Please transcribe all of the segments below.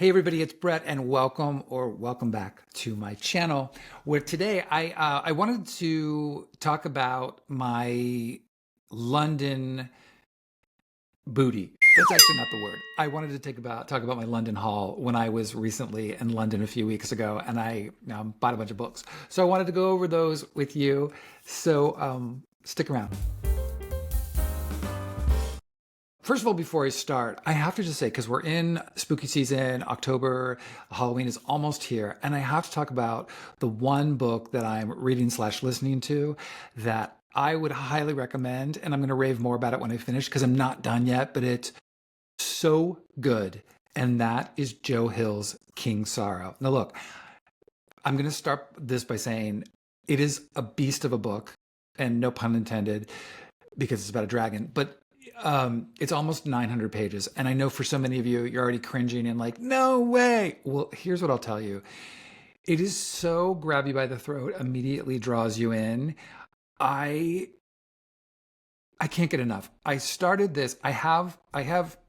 Hey everybody, it's Brett, and welcome back to my channel. Where today I wanted to talk about my London booty. That's actually not the word. I wanted to talk about my London haul when I was recently in London a few weeks ago, and I bought a bunch of books. So I wanted to go over those with you. So stick around. First of all, before I start, I have to just say, because we're in spooky season, October, Halloween is almost here, and I have to talk about the one book that I'm reading slash listening to that I would highly recommend, and I'm going to rave more about it when I finish because I'm not done yet, but it's so good, and that is Joe Hill's King Sorrow. Now look, I'm going to start this by saying it is a beast of a book, and no pun intended, because it's about a dragon, but it's almost 900 pages. And I know for so many of you, you're already cringing and like, no way. Well, here's what I'll tell you. It is so grab you by the throat, immediately draws you in. I can't get enough. I started this. I have,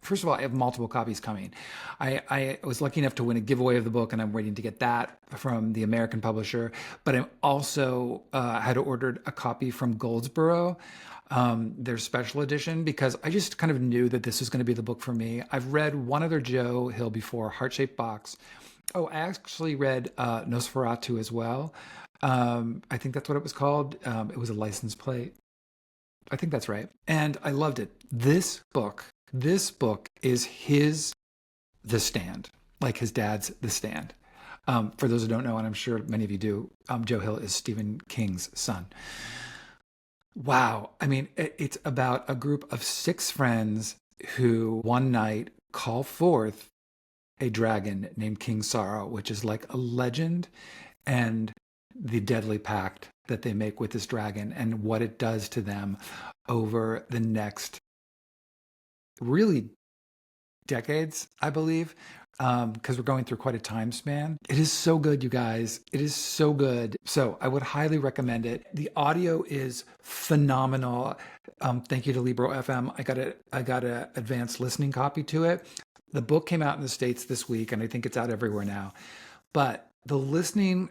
first of all, I have multiple copies coming. I was lucky enough to win a giveaway of the book, and I'm waiting to get that from the American publisher. But I'm also had ordered a copy from Goldsboro, their special edition, because I just kind of knew that this was going to be the book for me. I've read one other Joe Hill before, Heart-Shaped Box. Oh, I actually read Nosferatu as well. I think that's what it was called. It was a license plate. I think that's right. And I loved it. This book is his The Stand, like his dad's The Stand. For those who don't know, and I'm sure many of you do, Joe Hill is Stephen King's son. Wow. I mean, it's about a group of 6 friends who one night call forth a dragon named King Sorrow, which is like a legend, and the deadly pact that they make with this dragon and what it does to them over the next really decades, I believe, because we're going through quite a time span. It is so good, you guys. It is so good. So I would highly recommend it. The audio is phenomenal. Thank you to Libro FM. I got a advanced listening copy to it. The book came out in the States this week, and I think it's out everywhere now. But the listening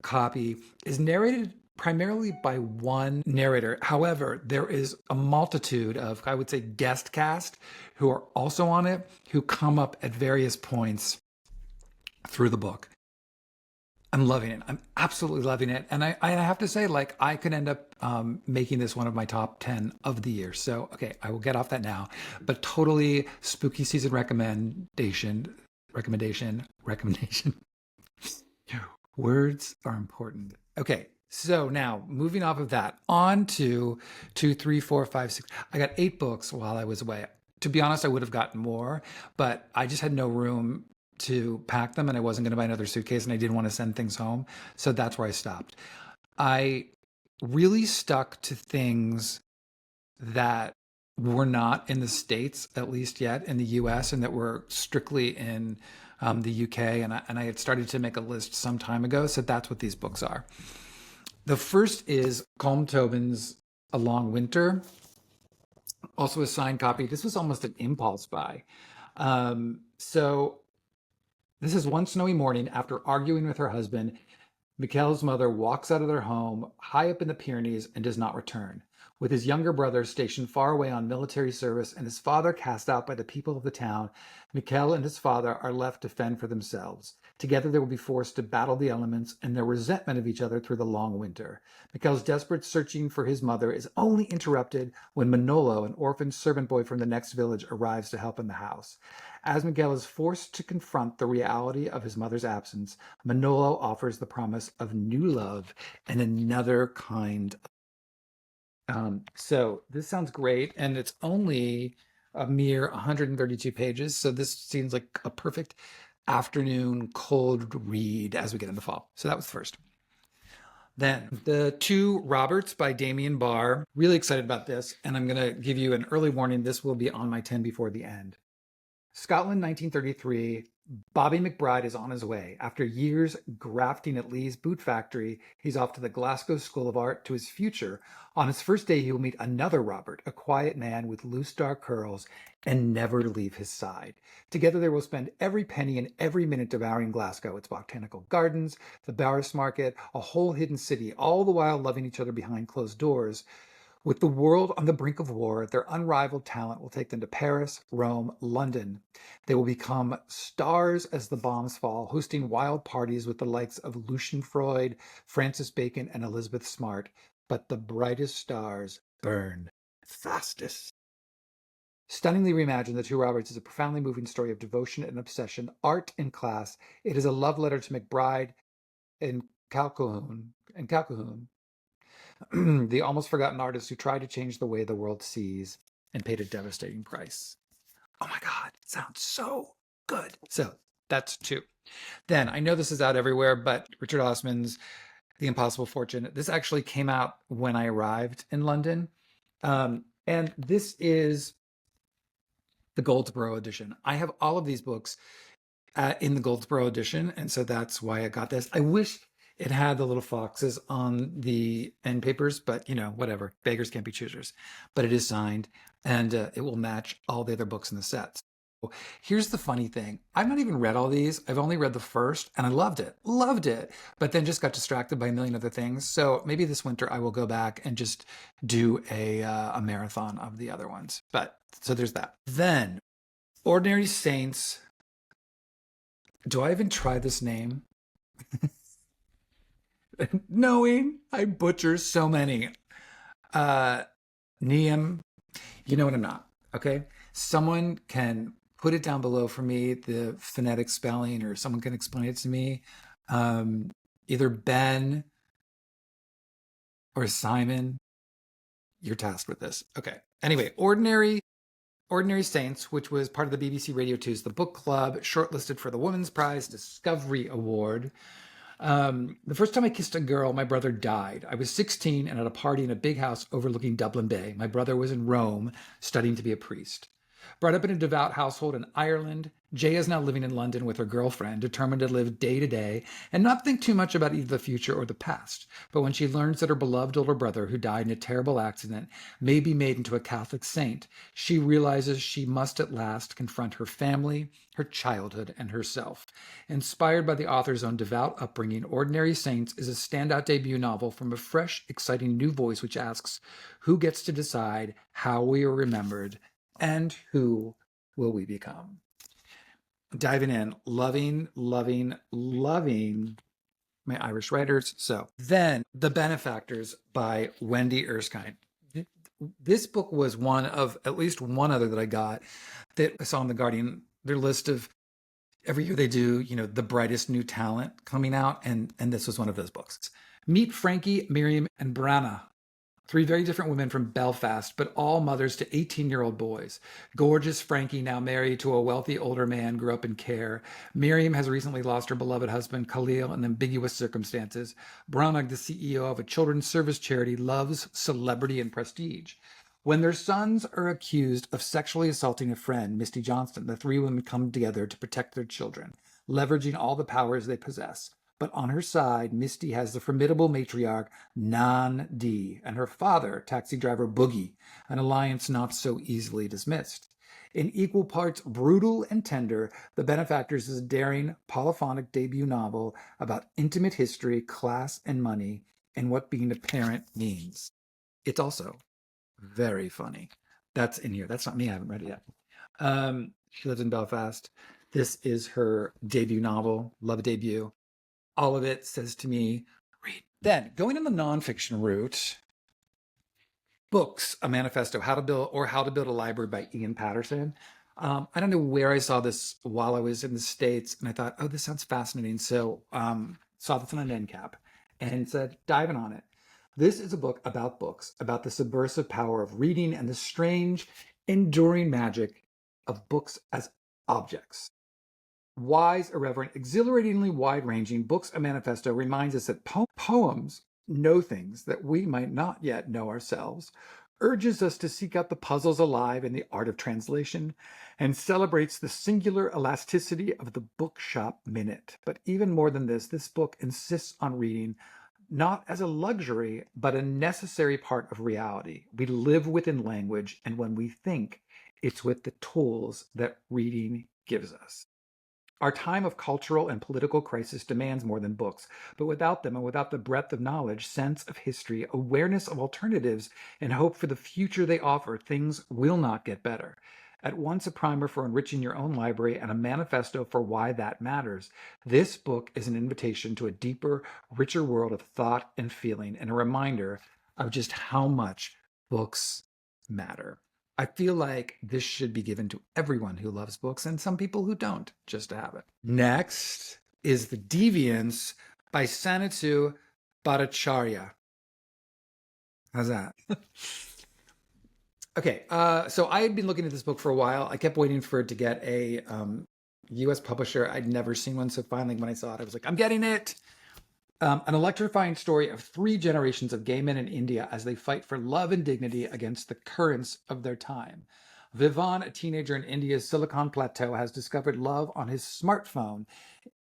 copy is narrated primarily by one narrator. However, there is a multitude of, I would say, guest cast who are also on it, who come up at various points through the book. I'm loving it. I'm absolutely loving it. And I have to say, like, I could end up making this one of my top 10 of the year. So, okay, I will get off that now. But totally spooky season recommendation. Words are important. Okay, so now moving off of that, on to 2, 3, 4, 5, 6. I got 8 books while I was away. To be honest, I would have gotten more, but I just had no room to pack them, and I wasn't going to buy another suitcase, and I didn't want to send things home. So that's where I stopped. I really stuck to things that were not in the States, at least yet, in the US, and that were strictly in the UK. And I had started to make a list some time ago. So that's what these books are. The first is Colm Tobin's A Long Winter, also a signed copy. This was almost an impulse buy. So this is one snowy morning after arguing with her husband. Mikhail's mother walks out of their home high up in the Pyrenees and does not return. With his younger brother stationed far away on military service and his father cast out by the people of the town, Mikhail and his father are left to fend for themselves. Together they will be forced to battle the elements and their resentment of each other through the long winter. Mikhail's desperate searching for his mother is only interrupted when Manolo, an orphan servant boy from the next village, arrives to help in the house. As Mikhail is forced to confront the reality of his mother's absence, Manolo offers the promise of new love and another kind of so this sounds great, and it's only a mere 132 pages. So this seems like a perfect afternoon cold read as we get into fall. So that was the first. Then the 2 Roberts by Damian Barr. Really excited about this, and I'm going to give you an early warning. This will be on my 10 before the end. Scotland, 1933. Bobby McBride is on his way. After years grafting at Lee's boot factory, he's off to the Glasgow School of Art to his future. On his first day, he will meet another Robert, a quiet man with loose dark curls, and never leave his side. Together, they will spend every penny and every minute devouring Glasgow, its botanical gardens, the Barris Market, a whole hidden city, all the while loving each other behind closed doors. With the world on the brink of war, their unrivaled talent will take them to Paris, Rome, London. They will become stars as the bombs fall, hosting wild parties with the likes of Lucian Freud, Francis Bacon, and Elizabeth Smart. But the brightest stars burn fastest. Stunningly reimagined, The Two Roberts is a profoundly moving story of devotion and obsession, art and class. It is a love letter to McBride and Calhoun, the almost forgotten artist who tried to change the way the world sees and paid a devastating price. Oh my God, it sounds so good. So that's two. Then I know this is out everywhere, but Richard Osman's The Impossible Fortune. This actually came out when I arrived in London. And this is the Goldsboro edition. I have all of these books in the Goldsboro edition, and so that's why I got this. I wish it had the little foxes on the end papers, but whatever. Beggars can't be choosers. But it is signed, and it will match all the other books in the sets. Here's the funny thing. I've not even read all these. I've only read the first, and I loved it, but then just got distracted by a million other things. So maybe this winter I will go back and just do a marathon of the other ones. But so there's that. Then Ordinary Saints. Do I even try this name? Knowing I butcher so many. Niamh, you know what, I'm not, okay? Someone can put it down below for me, the phonetic spelling, or someone can explain it to me. Either Ben or Simon, you're tasked with this. Okay. Anyway, Ordinary Saints, which was part of the BBC Radio 2's The Book Club, shortlisted for the Women's Prize Discovery Award. The first time I kissed a girl, my brother died. I was 16 and at a party in a big house overlooking Dublin Bay. My brother was in Rome studying to be a priest. Brought up in a devout household in Ireland, Jay is now living in London with her girlfriend, determined to live day to day and not think too much about either the future or the past. But when she learns that her beloved older brother, who died in a terrible accident, may be made into a Catholic saint, she realizes she must at last confront her family, her childhood, and herself. Inspired by the author's own devout upbringing, Ordinary Saints is a standout debut novel from a fresh, exciting new voice which asks, who gets to decide how we are remembered and who will we become? Diving in, loving my Irish writers. So then The Benefactors by Wendy Erskine. This book was one of at least one other that I got that I saw in The Guardian, their list of every year they do, the brightest new talent coming out. And this was one of those books. Meet Frankie, Miriam, and Branna. Three very different women from Belfast, but all mothers to 18-year-old boys. Gorgeous Frankie, now married to a wealthy older man, grew up in care. Miriam has recently lost her beloved husband, Khalil, in ambiguous circumstances. Branagh, the CEO of a children's service charity, loves celebrity and prestige. When their sons are accused of sexually assaulting a friend, Misty Johnston, the three women come together to protect their children, leveraging all the powers they possess. But on her side, Misty has the formidable matriarch Nan D and her father, taxi driver Boogie, an alliance not so easily dismissed. In equal parts brutal and tender, The Benefactors is a daring, polyphonic debut novel about intimate history, class, and money, and what being a parent means. It's also very funny. That's in here. That's not me. I haven't read it yet. She lives in Belfast. This is her debut novel, love debut. All of it says to me, read. Then, going on the nonfiction route, books, A Manifesto, How to Build a Library by Ian Patterson. I don't know where I saw this while I was in the States, and I thought, oh, this sounds fascinating. So saw this on an end cap and said, diving on it. This is a book, about the subversive power of reading and the strange, enduring magic of books as objects. Wise, irreverent, exhilaratingly wide-ranging, books, A Manifesto reminds us that poems know things that we might not yet know ourselves. urges us to seek out the puzzles alive in the art of translation, and celebrates the singular elasticity of the bookshop minute. But even more than this book insists on reading not as a luxury, but a necessary part of reality. We live within language, and when we think, it's with the tools that reading gives us. Our time of cultural and political crisis demands more than books, but without them and without the breadth of knowledge, sense of history, awareness of alternatives, and hope for the future they offer, things will not get better. At once a primer for enriching your own library and a manifesto for why that matters, this book is an invitation to a deeper, richer world of thought and feeling, and a reminder of just how much books matter. I feel like this should be given to everyone who loves books and some people who don't, just to have it. Next is The Deviants by Santanu Bhattacharya. How's that? Okay, so I had been looking at this book for a while. I kept waiting for it to get a US publisher. I'd never seen one, so finally when I saw it, I was like, I'm getting it. An electrifying story of 3 generations of gay men in India as they fight for love and dignity against the currents of their time. Vivan, a teenager in India's Silicon Plateau, has discovered love on his smartphone,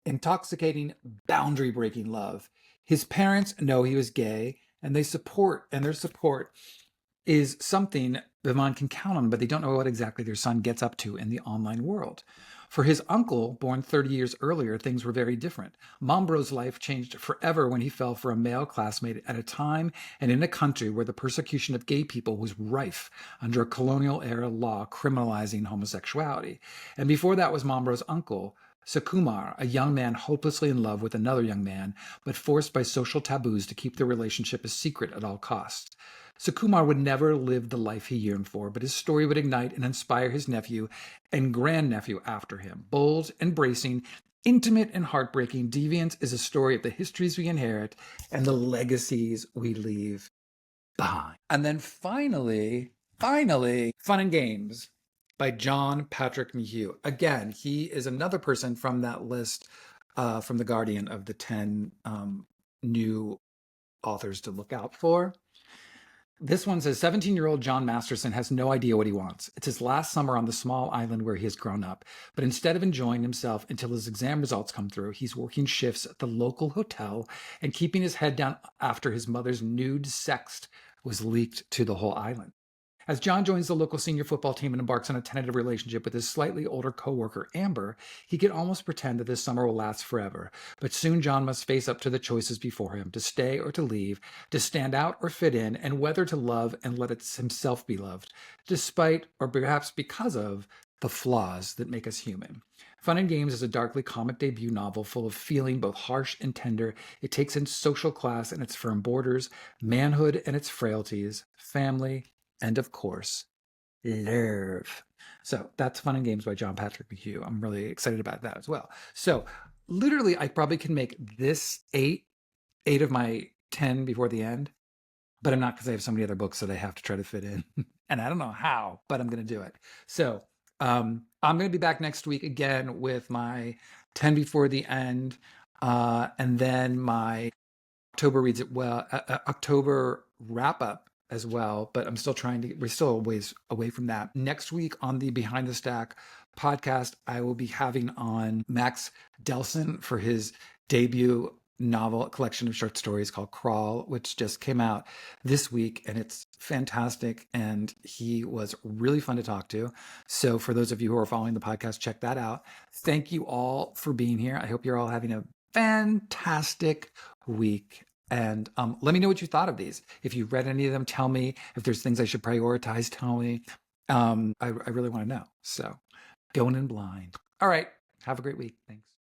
intoxicating, boundary-breaking love. His parents know he was gay, and their support is something Vivan can count on, but they don't know what exactly their son gets up to in the online world. For his uncle, born 30 years earlier, things were very different. Mambro's life changed forever when he fell for a male classmate at a time and in a country where the persecution of gay people was rife under a colonial-era law criminalizing homosexuality. And before that was Mambro's uncle, Sukumar, a young man hopelessly in love with another young man, but forced by social taboos to keep the relationship a secret at all costs. Sukumar would never live the life he yearned for, but his story would ignite and inspire his nephew and grandnephew after him. Bold, embracing, intimate, and heartbreaking, Deviants is a story of the histories we inherit and the legacies we leave behind. And then finally, Fun and Games by John Patrick McHugh. Again, he is another person from that list from The Guardian of the 10 new authors to look out for. This one says 17-year-old John Masterson has no idea what he wants. It's his last summer on the small island where he has grown up. But instead of enjoying himself until his exam results come through, he's working shifts at the local hotel and keeping his head down after his mother's nude sext was leaked to the whole island. As John joins the local senior football team and embarks on a tentative relationship with his slightly older coworker, Amber, he can almost pretend that this summer will last forever. But soon John must face up to the choices before him, to stay or to leave, to stand out or fit in, and whether to love and let himself be loved, despite or perhaps because of the flaws that make us human. Fun and Games is a darkly comic debut novel full of feeling both harsh and tender. It takes in social class and its firm borders, manhood and its frailties, family, and of course, love. So that's Fun and Games by John Patrick McHugh. I'm really excited about that as well. So literally, I probably can make this eight of my 10 before the end, but I'm not because I have so many other books that I have to try to fit in. And I don't know how, but I'm going to do it. So I'm going to be back next week again with my 10 before the end, and then my October wrap up as well, but I'm still we're still a ways away from that. Next week on the Behind the Stack podcast, I will be having on Max Delson for his debut novel collection of short stories called Crawl, which just came out this week, and it's fantastic, and he was really fun to talk to. So for those of you who are following the podcast, check that out. Thank you all for being here. I hope you're all having a fantastic week. And let me know what you thought of these. If you've read any of them, tell me. If there's things I should prioritize, tell me. I really want to know. So going in blind. All right. Have a great week. Thanks.